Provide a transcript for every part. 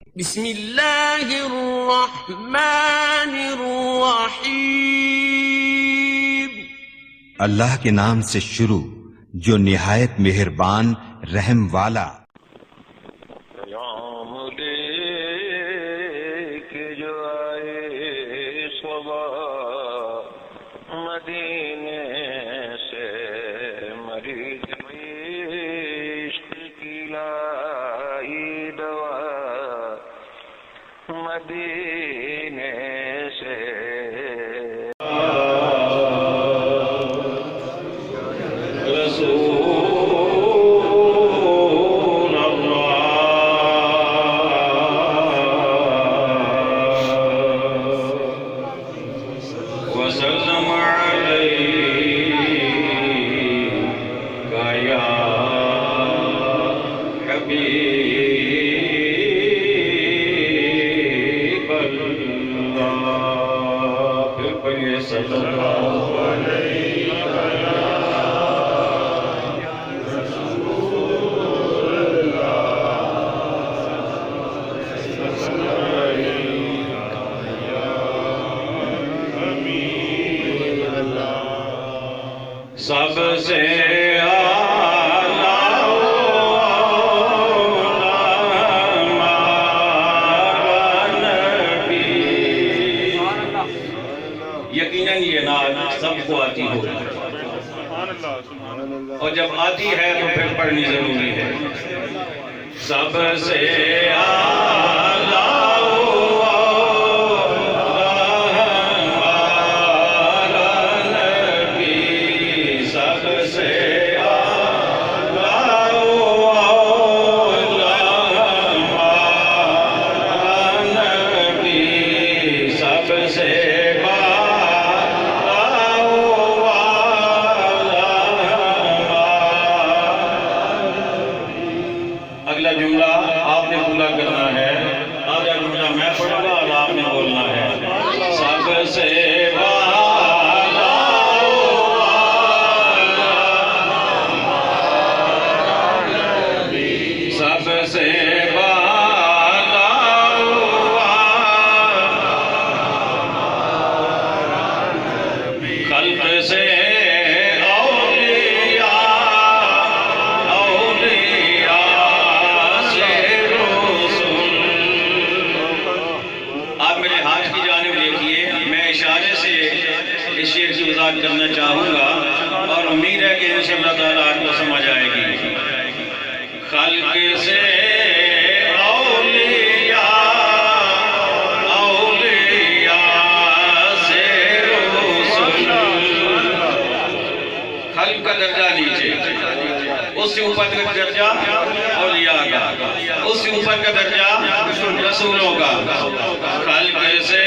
بسم اللہ الرحمن الرحیم۔ اللہ کے نام سے شروع جو نہایت مہربان رحم والا۔ پیام لے کے جو آئے صبح مدینے سے، مریض عشق کی لائی دوا مدینے سے۔ سب سے یقیناً یہ نعت سب کو آتی ہوگی، اور جب آتی ہے تو پھر پڑھنی ضروری ہے۔ سب سے اگلا جملہ آپ نے پورا کرنا ہے، آدھا جملہ میں پڑھوں گا اور آپ نے بولنا ہے۔ سب سے سب سے خلق سے شعر کی وضاحت کرنا چاہوں گا، اور امید ہے کہ انشاءاللہ تعالیٰ آپ کو سمجھ آئے گی۔ خلق سے اولیاء، اولیاء سے رسول، خلق کا درجہ نیچے، اس سے اوپر کا درجہ اولیاء کا، اس سے اوپر کا درجہ رسولوں کا۔ خلق سے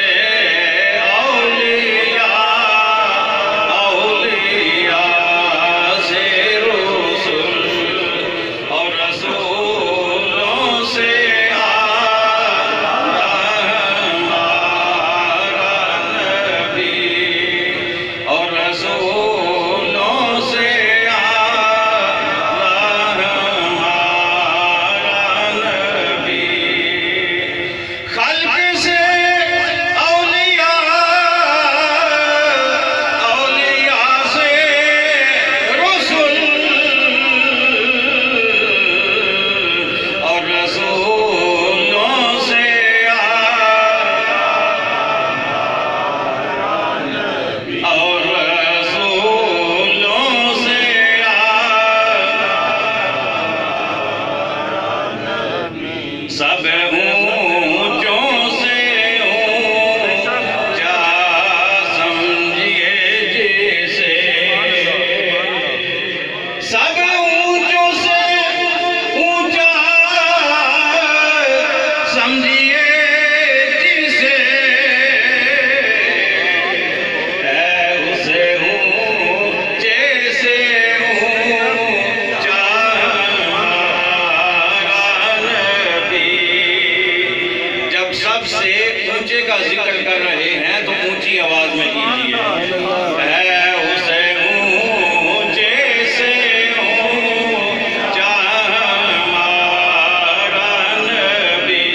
سب اونچوں سے اونچا سمجھیے جسے، سب اونچوں سے اونچا سمجھیے جسے، ہے اسے اونچے سے اونچا سب سے اونچے کا ذکر کر رہے ہیں تو اونچی آواز میں کیجئے۔ ہے اسے اونچے سے اونچا ہمارا نبی،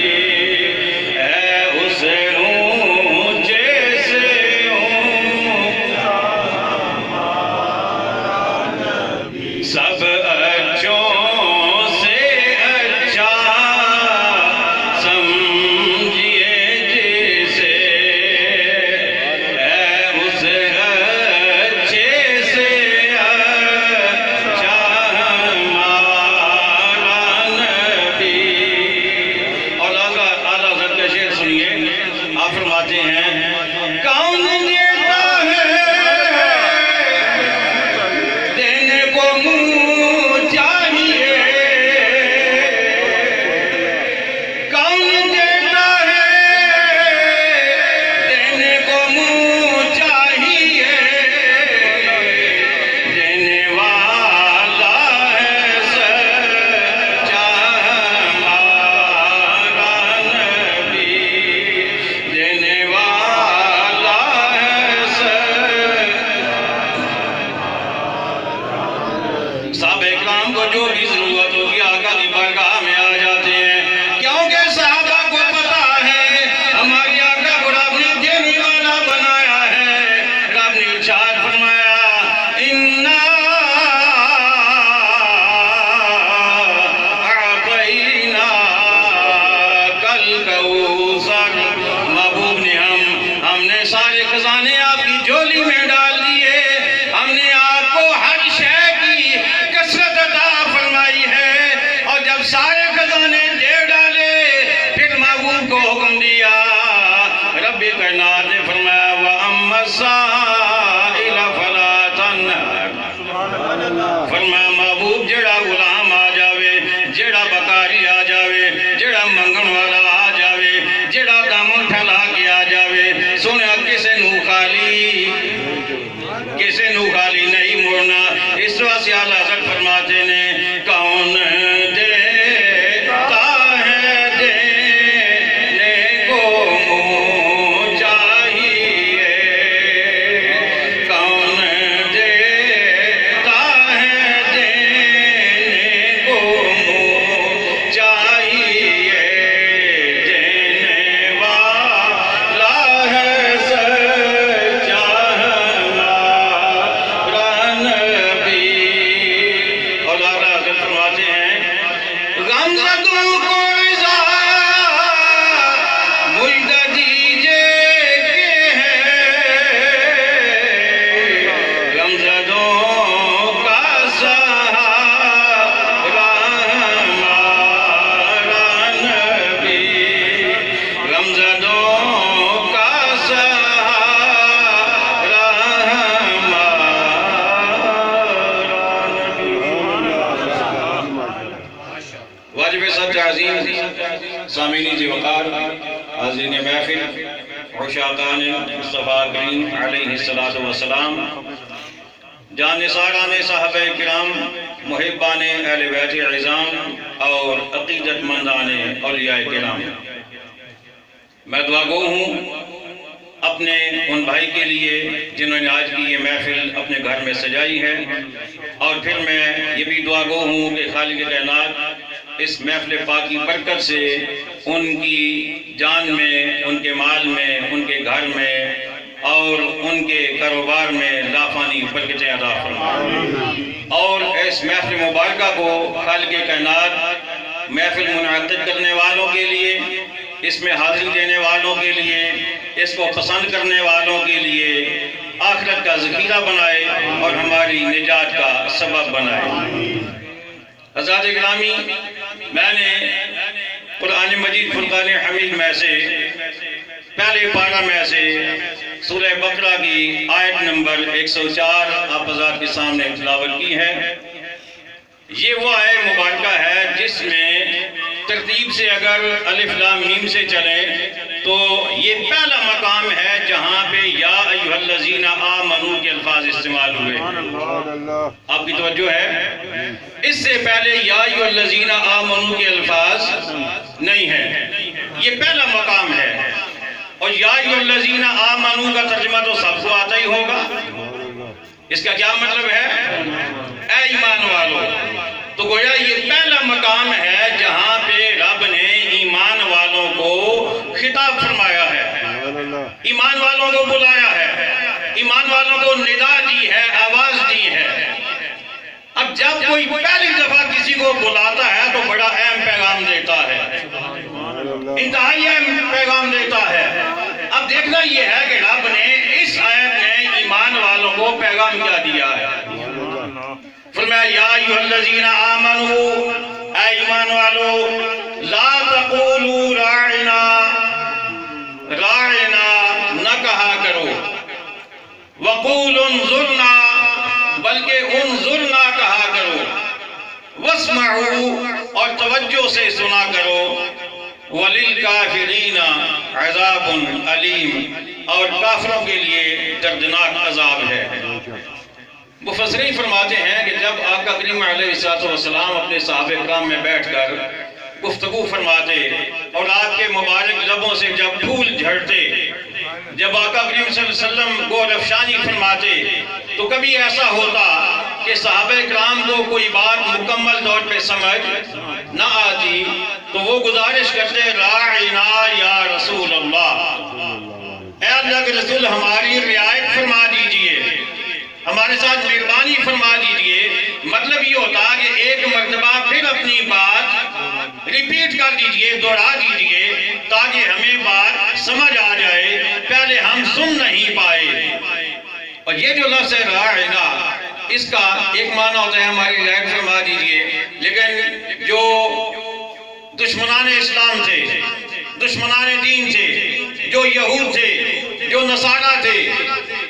کن کو حکم دیا؟ رب کائنات نے فرمایا وَأَمَّا السَّائِلَ فَلَا تَنْهَرْ، فرمایا محبوب جڑا غلام آ جاوے، جڑا بکاری آ جاوے، جڑا منگن والا آ جاوے، جڑا دامن پھیلا کے آ جاوے، سنیا کسے نو خالی نہیں موڑنا۔ اس واسطے اعلیٰ حضرت فرماتے نے کون دیتا ہے دینے کو منہ چاہیے، کون دیتا ہے دینے کو منہ چاہیے، دینے والا ہے سچا سامعین جی وقار، حاضرین محفل، عشاقان مصطفیٰ کریم علیہ السلام، جان نثاران صحابہ کرام، محبان اہل بیت عظام اور عقیدت مندان اولیاء کرام، میں دعا گو ہوں اپنے ان بھائی کے لیے جنہوں نے آج کی یہ محفل اپنے گھر میں سجائی ہے، اور پھر میں یہ بھی دعا گو ہوں کہ خالق کائنات اس محفل پاک کی برکت سے ان کی جان میں، ان کے مال میں، ان کے گھر میں اور ان کے کاروبار میں لافانی برکتیں عطا فرمائے، اور اس محفل مبارکہ کو خالق کائنات محفل منعقد کرنے والوں کے لیے، اس میں حاضری دینے والوں کے لیے، اس کو پسند کرنے والوں کے لیے آخرت کا ذخیرہ بنائے اور ہماری نجات کا سبب بنائے۔ حضرات گرامی، میں نے قرآن مجید فرقان حمید میں سے پہلے پارہ میں سے سورہ بقرہ کی آیت نمبر 104 آپ حضرات کے سامنے تلاوت کی ہے۔ یہ وہ آیت مبارکہ ہے جس میں ترتیب سے اگر الف لام میم سے چلیں تو یہ پہلا مقام ہے جہاں پہ یا ایھا الذین آمنوا کے الفاظ استعمال ہوئے۔ آپ کی توجہ ہے؟ اس سے پہلے یا ایھا الذین آمنوا کے الفاظ نہیں ہیں، یہ پہلا مقام ہے۔ اور یا ایھا الذین آمنوا کا ترجمہ تو سب کو آتا ہی ہوگا۔ اس کا کیا مطلب ہے؟ اے ایمان والو۔ تو گویا یہ پہلا مقام ہے جہاں پہ رب نے ایمان والوں کو خطاب فرمایا ہے، ایمان والوں کو بلایا ہے، ایمان والوں کو ندا دی ہے، آواز دی ہے۔ اب جب کوئی پہلی دفعہ کسی کو بلاتا ہے تو بڑا اہم پیغام دیتا ہے، انتہائی اہم پیغام دیتا ہے۔ اب دیکھنا یہ ہے کہ رب نے اس آیت میں ایمان والوں کو پیغام کیا دیا ہے۔ فرمایا یا ایھا الذین آمنوا، اے ایمان والو، لا تقولوا راعنا، راعنا نہ کہا کرو، وقولوا انظرنا، بلکہ انظرنا کہا کرو، واسمعوا اور توجہ سے سنا کرو، وللکافرین عذاب علیم اور کافروں کے لیے دردناک عذاب ہے۔ مفسرین فرماتے ہیں کہ جب آقا کریم علیہ السلام اپنے صحابہ کرام میں بیٹھ کر گفتگو فرماتے اور آپ کے مبارک لبوں سے جب پھول جھڑتے، جب آقا کریم صلی اللہ علیہ وسلم گور افشانی فرماتے، تو کبھی ایسا ہوتا کہ صحابہ کرام کو کوئی بات مکمل طور پہ سمجھ نہ آتی تو وہ گزارش کرتے راعنا یا رسول اللہ، اے اللہ کے رسول ہماری رعایت فرما دیجئے، ہمارے ساتھ مہربانی فرما دیجئے۔ مطلب یہ ہوتا کہ ایک مرتبہ پھر اپنی بات ریپیٹ کر دیجئے، دوہرا دیجئے تاکہ ہمیں بات سمجھ آ جائے، پہلے ہم سن نہیں پائے۔ اور یہ جو لفظ ہے راعنا، اس کا ایک معنی ہوتا ہے ہماری رعایت فرما دیجئے، لیکن جو دشمنان اسلام تھے، دشمنان مشرکین تھے، جو یہود تھے، جو نصارہ تھے،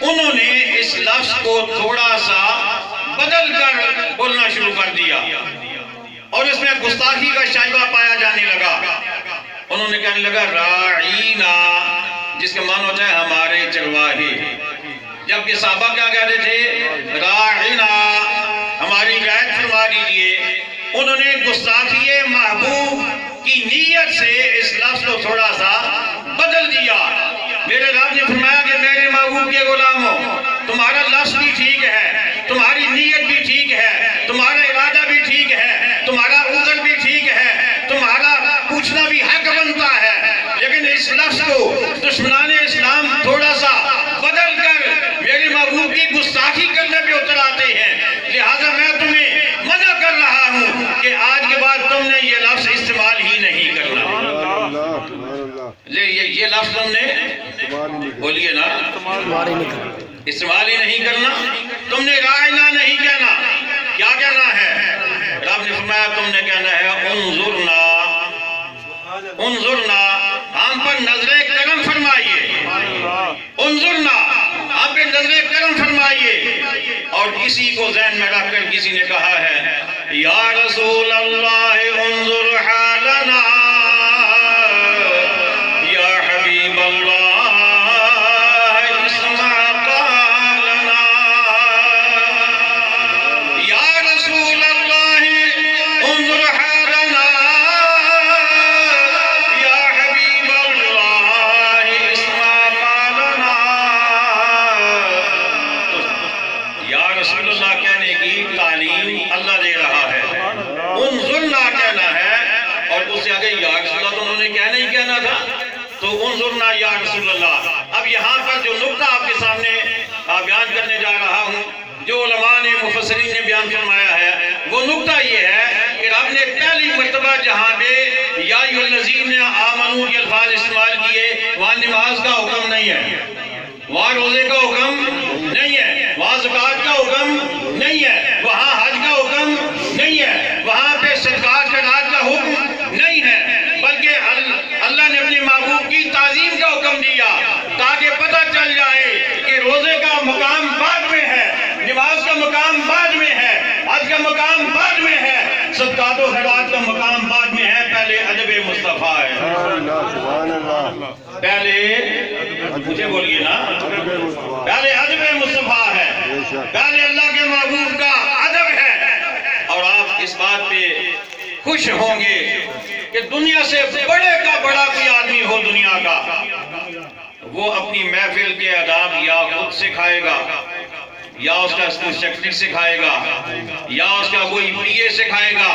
انہوں نے اس لفظ کو تھوڑا سا بدل کر بولنا شروع کر دیا اور اس میں گستاخی کا شائبہ پایا جانے لگا۔ انہوں نے کہنے لگا راعینا، جس کا معنی ہوتا ہے ہمارے چرواہے، جبکہ صحابہ کیا کہتے تھے؟ راعینا، ہماری رعایت فرما دیجئے۔ انہوں نے گستاخی محبوب کی نیت سے اس لفظ کو تھوڑا سا بدل دیا۔ میرے رب نے فرمایا کہ میرے محبوب کے غلاموں، تمہارا لفظ بھی ٹھیک ہے، تمہاری نیت بھی ٹھیک ہے، تمہارا ارادہ بھی ٹھیک ہے، تمہارا عذر بھی ٹھیک ہے، تمہارا پوچھنا بھی حق بنتا ہے، لیکن اس لفظ کو دشمنان اسلام تھوڑا سا بدل کر میرے محبوب کی گستاخی کرنے پہ اتر آتے ہیں۔ لہٰذا میں تمہیں منع کر رہا ہوں کہ آج کے بعد تم نے یہ لفظ استعمال ہی نہیں کرنا۔ یہ لفظ تم نے بولیے نا، استعمال ہی نہیں کرنا۔ تم نے راعینا نہیں کہنا، کیا کہنا ہے؟ رب نے فرمایا تم نے کہنا ہے انظرنا، انظرنا، ہم پر نظر کرم فرمائیے، انظرنا، ہم پر نظر کرم فرمائیے۔ اور اسی کو ذہن میں رکھ کر کسی نے کہا ہے یا رسول اللہ انظر حالنا، یا حبیب اللہ اسمع قالنا، یا رسول اللہ انظر حالنا، یا حبیب اللہ اسمع قالنا۔ یا رسول اللہ کہنے کی تعلیم اللہ دے رہا ہے، انظرنا کہنا ہے، اور اس سے آگے یا رسول اللہ تو انہوں نے کہنا ہی کہنا تھا، تو انظرنا یا رسول اللہ۔ اب یہاں پر جو نقطہ آپ کے سامنے بیان کرنے جا رہا ہوں، جو علماء نے مفسرین نے بیان فرمایا ہے، وہ نقطہ یہ ہے کہ رب نے پہلی مرتبہ جہاں پہ یا ایھا الذین آمنو کے الفاظ استعمال کیے، وہاں نماز کا حکم نہیں ہے، وہاں روزے کا حکم نہیں ہے، وہاں زکوٰۃ کا حکم نہیں ہے، وہاں حج کا حکم نہیں ہے، وہاں پہ صدقات خیرات کا حکم نہیں ہے، بلکہ اللہ نے اپنے محبوب کی تعظیم کا حکم دیا تاکہ پتہ چل جائے کہ روزے کا مقام بعد میں ہے، نماز کا مقام بعد میں ہے، حج کا مقام بعد میں ہے، صدقات و خیرات کا مقام بعد میں ہے، پہلے ادب مصطفیٰ ہے، پہلے مجھے بولیے نا، پہلے ادب مصطفیٰ ہے، پہلے اللہ کے محبوب کا ادب ہے۔ اور آپ اس بات پہ خوش ہوں گے کہ دنیا سے بڑے کا بڑا کوئی آدمی ہو دنیا کا، وہ اپنی محفل کے آداب یا خود سکھائے گا، یا اس کا سیکرٹری سکھائے گا، یا اس کا کوئی پی اے سکھائے گا،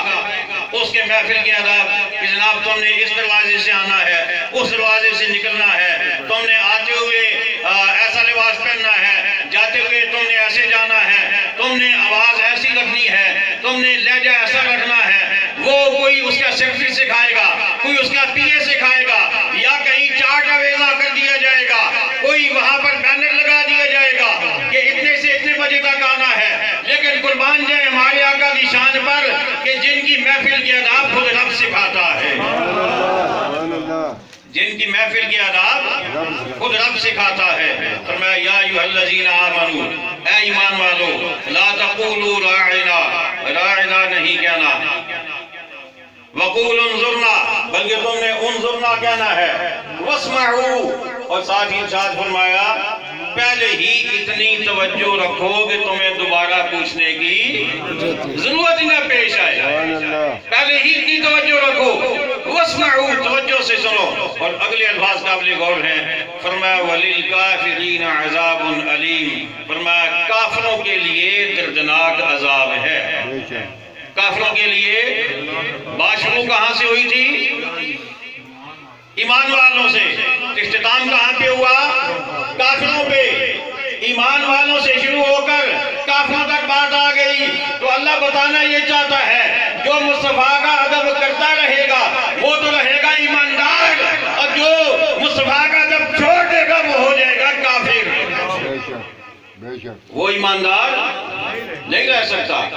اس کے محفل کے آداب کہ جناب تم نے اس دروازے سے آنا ہے، اس دروازے سے نکلنا ہے، تم نے آتے ہوئے ایسا لباس پہننا ہے، جاتے ہوئے تم نے ایسے جانا ہے، تم نے آواز ایسی رکھنی ہے، تم نے لہجہ ایسا رکھنا ہے۔ وہ کوئی اس کا سیکرٹری سکھائے گا، کوئی اس کا پی اے سکھائے گا، یا کہیں چارٹ آویزہ کر دیا جائے گا، کوئی وہاں پر بینر لگا دیا جائے گا کہ اتنے سے اتنے بجے تک آنا ہے۔ لیکن قربان جائے ہمارے آقا کی شان پر کہ جن کی محفل کے آداب خود رب سکھاتا ہے، جن کی محفل کے آداب خود رب سکھاتا ہے۔ فرمایا یا ایھا الذین آمنو، اے ایمان والو، لا تقولوا راعنا، راعنا نہیں کہنا، وقولوا انظرنا، بلکہ تم نے انظرنا کہنا ہے، واسمعوا، اور ساتھ ہی ساتھ فرمایا پہلے ہی اتنی توجہ رکھو کہ تمہیں دوبارہ پوچھنے کی ضرورت ہی نہ پیش آئے، پہلے ہی اتنی توجہ رکھو، واسمعوا، توجہ سے سنو۔ اور اگلے الفاظ قابل غور ہیں، فرمایا وَلِلْكَافِرِينَ عَذَابٌ عَلِيمٌ، فرمایا کافروں کے لیے دردناک عذاب ہے۔ کافروں کے لیے بات شروع کہاں سے ہوئی تھی؟ ایمان والوں سے۔ اختتام کہاں پہ ہوا؟ کافروں پہ۔ ایمان والوں سے شروع ہو کر کافروں تک بات آ گئی، تو اللہ بتانا یہ چاہتا ہے جو مصطفیٰ کا ادب کرتا رہے گا وہ تو رہے گا ایماندار، اور جو مصطفیٰ کا ادب چھوڑ دے گا وہ ہو جائے گا کافر۔ وہ ایماندار نہیں رہ سکتا،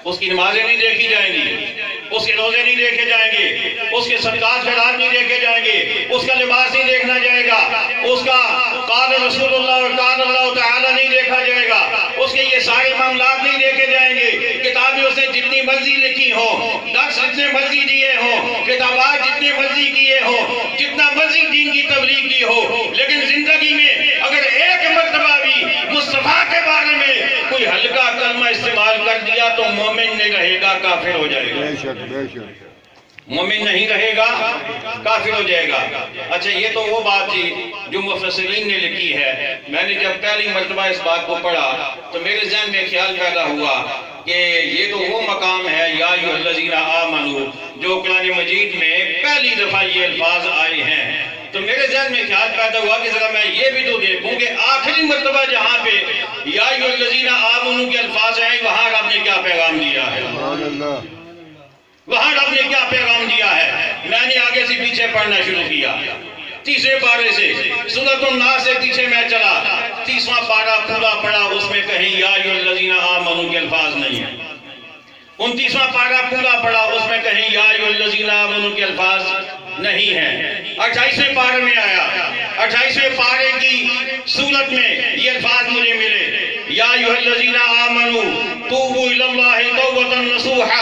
اس کی نمازیں نہیں دیکھی جائیں گی، اس کے روزے نہیں دیکھے جائیں گے، اس کے صدقات خیرات نہیں دیکھے جائیں گے، اس کا لباس نہیں دیکھنا جائے گا، اس کا قال رسول اللہ اور قال اللہ تعالی نہیں دیکھا جائے گا، اس کے یہ سارے معاملات نہیں دیکھے جائیں گے۔ کتابیں اس نے جتنی مرضی لکھی ہوں، درس جتنے مرضی دیے ہوں، کتابات جتنے مرضی کیے ہوں، جتنا مرضی دین کی تبلیغ کی ہو، لیکن زندگی میں اگر ایک مرتبہ بھی مصطفیٰ کے بارے میں کوئی ہلکا کلمہ استعمال کر دیا تو مومن نہیں رہے گا، کافر ہو جائے گا۔ بے شک بے شک مومن نہیں رہے گا، کافر ہو جائے گا۔ اچھا یہ تو وہ بات تھی جو مفسرین نے لکھی ہے۔ میں نے جب پہلی مرتبہ اس بات کو پڑھا تو میرے ذہن میں خیال پیدا ہوا کہ یہ تو وہ مقام ہے یا ایھا الذین آمنو جو قرآن مجید میں پہلی دفعہ یہ الفاظ آئے ہیں۔ تو میرے ذہن میں خیال پیدا ہوا کہ ذرا میں یہ بھی تو دیکھوں کہ آخری مرتبہ جہاں پہ یا ایھا الذین آمنو کے الفاظ ہیں وہاں رب نے کیا پیغام دیا ہے، سبحان اللہ وہاں رب نے کیا پیغام دیا ہے۔ میں نے آگے سے پیچھے پڑھنا شروع کیا، تیسرے پارے سے سورۃ الناس سے پیچھے میں چلا، تیسواں پارہ پورا پڑھا، اس میں کہیں یا ایھا الذین آمنو کے الفاظ نہیں ہیں۔ 29واں پارہ پورا پڑھا، اس میں کہیں یا ایھا الذین آمنو کے الفاظ نہیں ہیں۔ 28ویں پارے میں آیا، 28ویں پارے کی صورت میں یہ الفاظ مجھے ملے، یا ایھا الذین آمنو توبوا الی اللہ توبۃ نصوحا،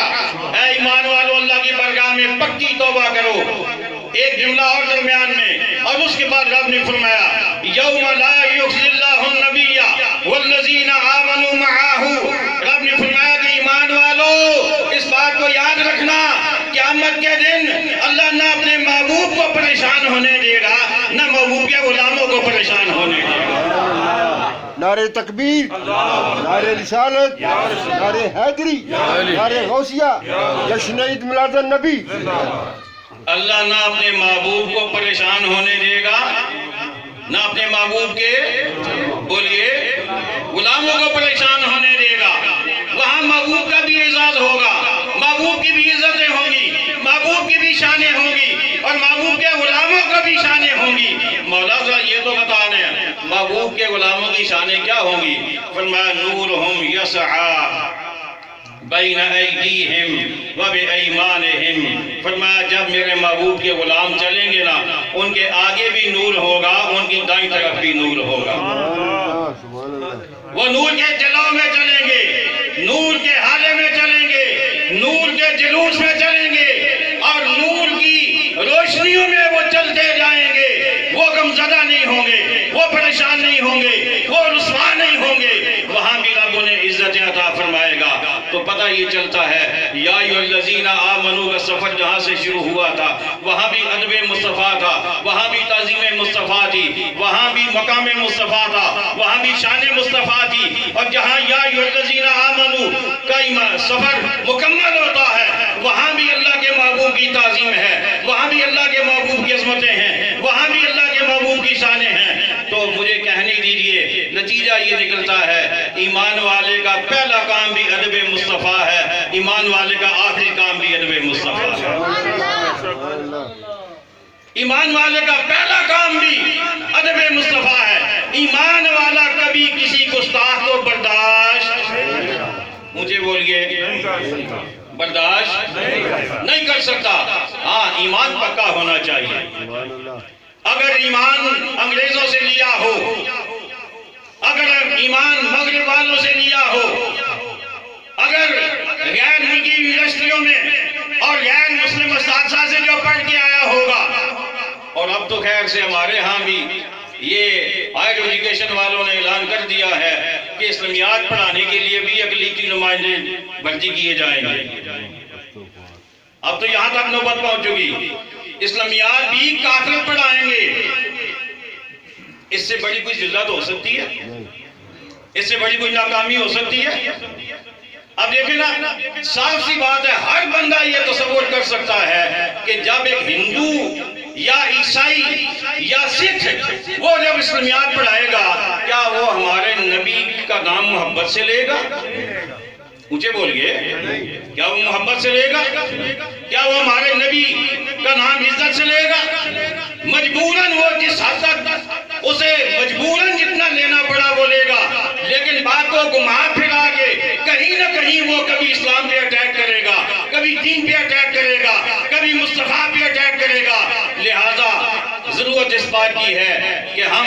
اے ایمان والو اللہ کی بارگاہ میں پکی توبہ کرو۔ ایک جملہ اور درمیان میں، اور اس کے بعد رب نے فرمایا یوم لا یخزی اللہ النبی والذین آمنوا معہ، رب نے فرمایا کہ ایمان والو اس بات کو یاد رکھنا، قیامت کے دن اللہ نہ اپنے محبوب کو پریشان ہونے دے گا، نہ محبوب کے غلاموں کو پریشان ہونے دے گا۔ نعرہ تکبیر، نعرہ رسالت، نعرہ حیدری، نعرہ غوثیہ، جشن عید میلاد النبی۔ اللہ نہ اپنے محبوب کو پریشان ہونے دے گا، نہ اپنے محبوب کے بولیے غلاموں کو پریشان ہونے دے گا۔ وہاں محبوب کا بھی اعزاز ہوگا، محبوب کی بھی عزتیں ہوں گی، محبوب کی بھی شانیں ہوں گی، اور محبوب کے غلاموں کا بھی شانیں ہوں گی۔ مولا ذرا یہ تو بتا دیں محبوب کے غلاموں کی شانیں کیا ہوں گی؟ فرمایا نورہم یسعی بین ایدیہم و بایمانہم، فرمایا جب میرے محبوب کے غلام چلیں گے نا ان کے آگے بھی نور ہوگا، ان کی دائیں طرف بھی نور ہوگا۔ سبحان اللہ وہ نور کے جلوہ میں چلیں گے، نور کے حالے میں چلیں گے، نور کے جلوس میں چلیں گے، اور نور کی روشنیوں میں وہ چلتے جائیں گے۔ وہ غمزدہ نہیں ہوں گے، وہ پریشان نہیں ہوں گے، وہ رسوا نہیں ہوں گے۔ وہاں بھی رب انہیں عزت عطا فرمائے گا۔ تو پتہ یہ چلتا ہے یا ایھا الذین آمنو کا سفر جہاں سے شروع ہوا تھا وہاں بھی ادب مصطفیٰ تھا، وہاں بھی تعظیم مصطفیٰ تھی، وہاں بھی مقام مصطفیٰ تھا، وہاں بھی شان مصطفیٰ تھی۔ اور جہاں یا ایھا الذین آمنو کا سفر مکمل ہوتا ہے وہاں بھی اللہ کے محبوب کی تعظیم ہے، وہاں بھی اللہ کے محبوب کی عظمتیں ہیں، وہاں بھی اللہ کے محبوب کی شانیں ہیں۔ تو مجھے کہنے دیجئے نتیجہ یہ نکلتا ہے ایمان والے کا پہلا کام بھی ادب مصطفیٰ ہے، ایمان والے کا آخری کام بھی ادب مصطفیٰ ہے۔ ایمان والے کا پہلا کام بھی ادب مصطفیٰ ہے۔ ایمان والا کبھی کسی گستاخ کو برداشت، مجھے بولیے، برداشت نہیں کر سکتا۔ ہاں ایمان پکا ہونا چاہیے۔ اگر ایمان انگریزوں سے لیا ہو، اگر ایمان مغرب والوں سے لیا ہو، اگر غیر ملکی یونیورسٹیوں میں اور غیر مسلم اساتذہ سے جو پڑھ کے آیا ہوگا، اور اب تو خیر سے ہمارے ہاں بھی یہ ہائر ایجوکیشن والوں نے اعلان کر دیا ہے کہ اسلامیات پڑھانے کے لیے بھی اقلیتی نمائندے بھرتی کیے جائیں گے۔ اب تو یہاں تک نوبت پہنچ چکی، اسلامیات بھی کافر پڑھائیں گے۔ اس سے بڑی کوئی ذلت ہو سکتی ہے؟ اس سے بڑی کوئی ناکامی ہو سکتی ہے؟ اب دیکھیں نا، صاف سی بات ہے، ہر بندہ یہ تصور کر سکتا ہے کہ جب ایک ہندو یا عیسائی یا سکھ وہ جب اسلامیات پڑھائے گا کیا وہ ہمارے نبی کا نام محبت سے لے گا؟ اونچے بولیے، کیا وہ محبت سے لے گا؟ کیا وہ ہمارے نبی کا نام عزت سے لے گا؟ مجبوراً وہ جس حد تک اسے مجبوراً جتنا لینا پڑا وہ لے گا، لیکن بات کو گھما پھرا کے کہیں نہ کہیں وہ کبھی اسلام پہ اٹیک کرے گا، کبھی کبھی دین پہ اٹیک کرے گا، کبھی مصطفیٰ پہ اٹیک کرے گا۔ لہذا ضرورت اس بات کی ہے کہ ہم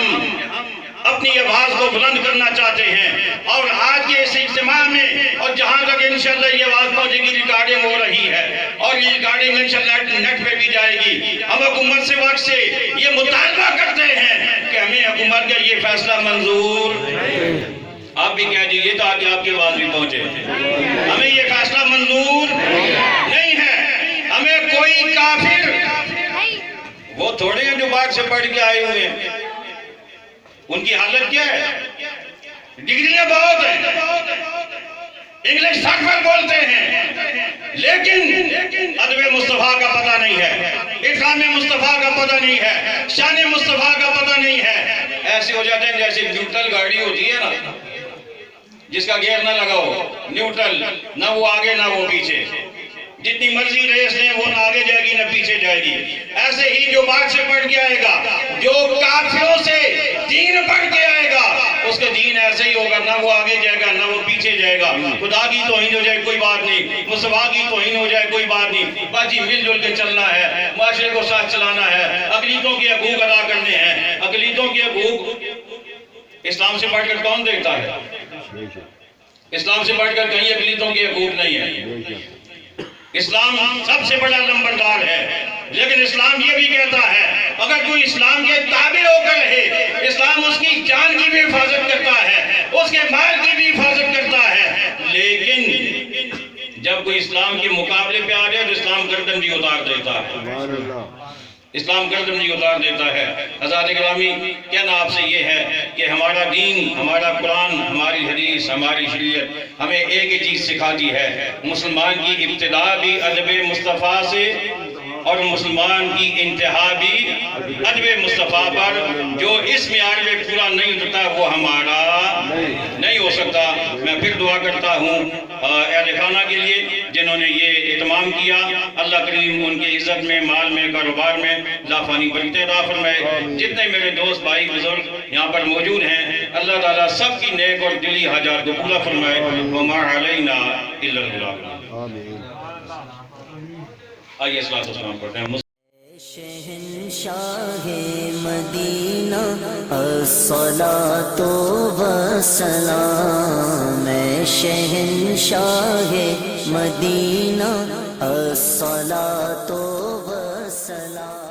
اپنی آواز کو بلند کرنا چاہتے ہیں، اور آج کے اس اجتماع میں اور جہاں تک انشاءاللہ یہ آواز پہنچے گی، ریکارڈنگ ہو رہی ہے اور یہ ریکارڈنگ انشاءاللہ نیٹ پہ بھی جائے گی۔ ہم حکومت سے وقت سے یہ مطالبہ کرتے ہیں کہ ہمیں حکومت کا یہ فیصلہ منظور، آپ بھی کہہ دیجیے تاکہ آپ کی آواز بھی پہنچے، ہمیں یہ فیصلہ منظور نہیں ہے۔ ہمیں کوئی کافر، وہ تھوڑے ہیں جو باہر سے پڑھ کے آئے ہوئے ہیں، ان کی حالت کیا ہے؟ ڈگریاں بہت ہیں، انگلش سٹ پر بولتے ہیں، لیکن ادب مصطفیٰ کا پتہ نہیں ہے، اکرام مصطفیٰ کا پتہ نہیں ہے، شان مصطفیٰ کا پتہ نہیں ہے۔ ایسے ہو جاتے ہیں جیسے نیوٹرل گاڑی ہوتی ہے نا، جس کا گیئر نہ لگا ہو، نیوٹرل، نہ وہ آگے نہ وہ پیچھے، جتنی مرضی ریس لیں وہ نہ آگے جائے گی نہ پیچھے جائے گی۔ ایسے ہی جو بات سے پڑھ کے آئے گا، جو کافروں سے دین پڑھ کے آئے گا، اس کا دین ایسے ہی ہوگا، نہ وہ آگے جائے گا نہ وہ پیچھے جائے گا۔ خدا کی توہین ہو جائے کوئی بات نہیں، مصطفیٰ کی توہین ہو جائے کوئی بات نہیں، باجی مل جل کے چلنا ہے، معاشرے کو ساتھ چلانا ہے، اقلیتوں کے حقوق ادا کرنے ہیں۔ اقلیتوں کے حقوق اسلام سے بڑھ کر کون دیکھتا ہے؟ اسلام سے بڑھ کر کہیں اقلیتوں کے حقوق نہیں ہے۔ اسلام سب سے بڑا نمبردار ہے، لیکن اسلام یہ بھی کہتا ہے اگر کوئی اسلام کے تابع ہو کر رہے، اسلام اس کی جان کی بھی حفاظت کرتا ہے، اس کے مال کی بھی حفاظت کرتا ہے، لیکن جب کوئی اسلام کے مقابلے پہ آ جائے تو اسلام گردن بھی اتار دیتا ہے، اسلام گردن بھی اتار دیتا ہے۔ حضرات گرامی، کہنا آپ سے یہ ہے کہ ہمارا دین، ہمارا قرآن، ہماری حدیث، ہماری شریعت ہمیں ایک ہی چیز سکھاتی ہے، مسلمان کی ابتدا بھی ادب مصطفیٰ سے اور مسلمان کی انتہا بھی ادب مصطفیٰ پر۔ جو اس معیار میں پورا نہیں اترتا وہ ہمارا نہیں ہو سکتا۔ میں پھر دعا کرتا ہوں اہل خانہ کے لیے جنہوں نے یہ اہتمام کیا، اللہ کریم ان کی عزت میں، مال میں، کاروبار میں لافانی برکتیں عطا فرمائے۔ جتنے میرے دوست بھائی بزرگ یہاں پر موجود ہیں، اللہ تعالیٰ سب کی نیک اور دلی حاجات کو پورا فرمائے۔ وما علینا الا البلاغ۔ آئیے صلاۃ و سلام پڑھتے ہیں۔ شہنشاہ مدینہ الصلاۃ والسلام، شہنشاہ مدینہ الصلاۃ والسلام۔